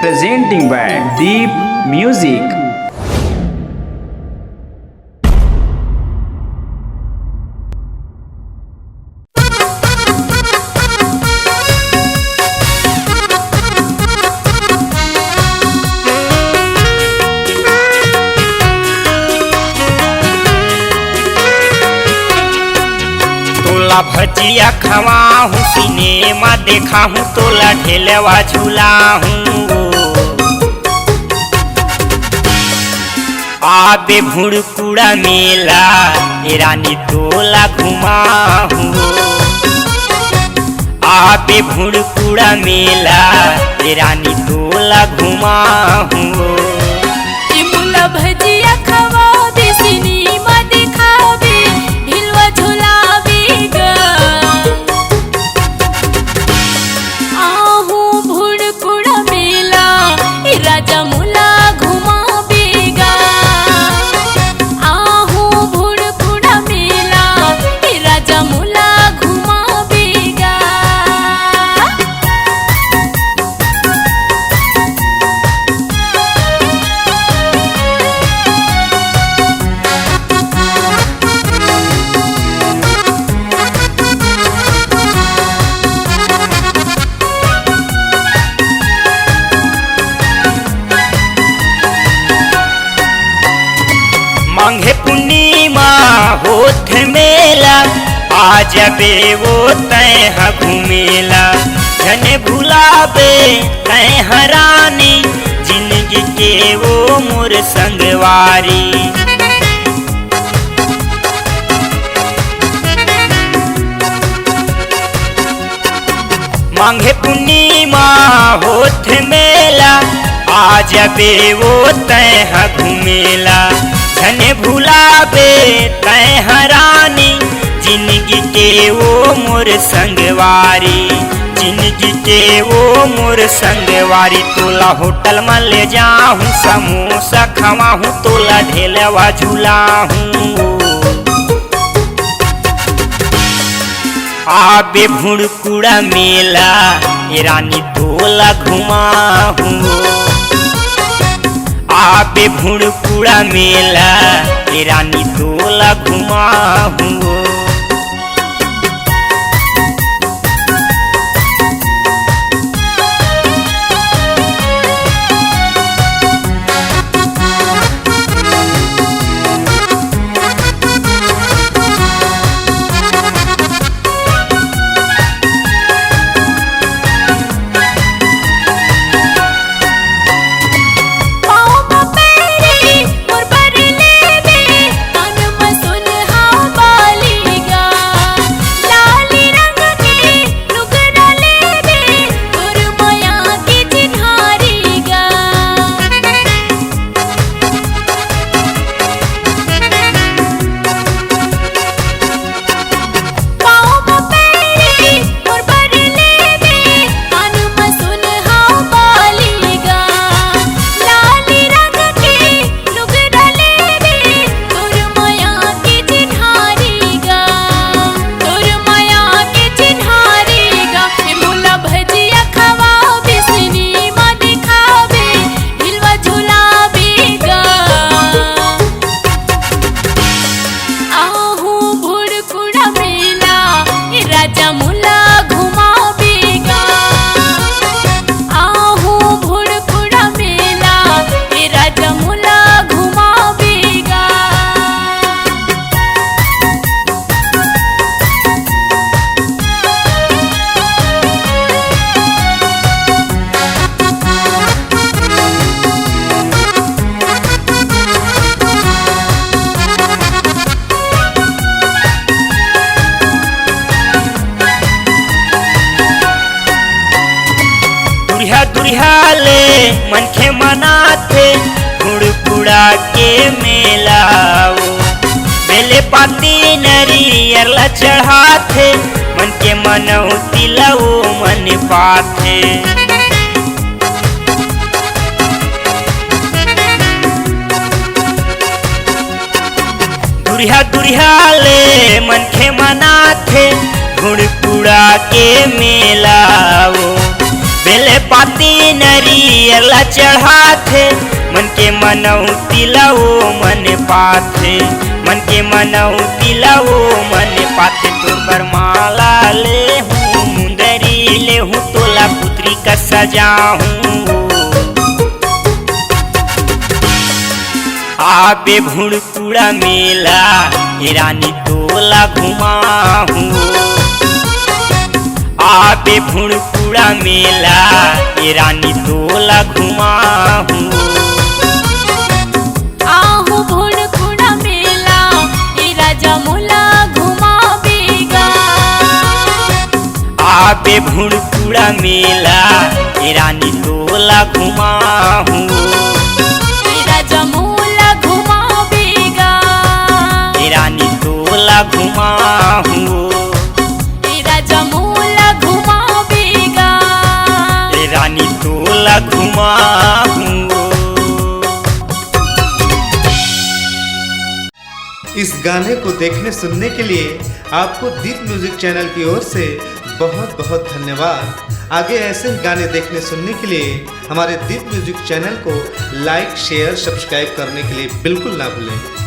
presenting by Deep Music. तोला भजिया खवाहूँ, cinema देखा हूँ, तोला ढेलवा झूला हूँ। आबे भुड़कुड़ा मेला ए रानी तोला घुमा हूँ। आबे भुड़कुड़ा मेला ए रानी तोला घुमा हूँ। भजिया खवाबे, सिनेमा देखाबे, ढिलवा झुलाबे गा। आहू भुड़कुड़ा मेला ए राजा मुला घुमाबे गा। आहू भुड़कुड़ा मेला ए राजा मुला घुमाबे गा। मांगे पूर्णिमा होठ मेला, आ जबे वो तय घूमेला। जने भुलाबे तय हरानी, जिंदगी के वो मोर संगवारी। मांगे पूर्णिमा होठ मेला, आ जबे वो तय घूमेला। धने भुलाबे तय हरानी, जिंदगी के वो मोर संगवारी। जिंदगी के वो मोर संगवारी। तोला होटल में ले जाहूँ, समोसा खवाहूँ, तोला ढेलवा झूलाहूँ। आबे भुड़कुड़ा मेला ए रानी तोला घुमाहूँ। आबे भुड़कुड़ा मेला ए रानी तोला घुमाहूँ। दुरिहाले मनखे मनाथे भुड़कुड़ा के मेला। बेले पाती नरियर ला चढ़ाथे, मन के मनौती लवो मन पाथे। दुरिहाले मनखे मनाथे भुड़कुड़ा के मेला। बेले पाती नरी नरियर ला चढ़ाथे मन के मनौती ला वो मन पाथे मन के मनौती ला वो मन पाथे तोर बर माला ले हूँ मुंदरी ले हूँ तोला पुत्री का सजाऊँ आबे भुड़कुड़ा मेला हे रानी तोला घुमाहूँ आबे भुड़कुड़ा मेला हे रानी तोला घुमाहूँ आहू भुड़कुड़ा मेला ए राजा मोला घुमावेगा आबे भुड़कुड़ा मेला हे रानी तोला घुमाहूँ राजा मोला घुमावेगा रानी तोला घुमाहूँ राजा मोला घुमावेगा रानी तोला घुमाहूँ। इस गाने को देखने सुनने के लिए आपको दीप म्यूजिक चैनल की ओर से बहुत बहुत धन्यवाद। आगे ऐसे ही गाने देखने सुनने के लिए हमारे दीप म्यूजिक चैनल को लाइक शेयर सब्सक्राइब करने के लिए बिल्कुल ना भूलें।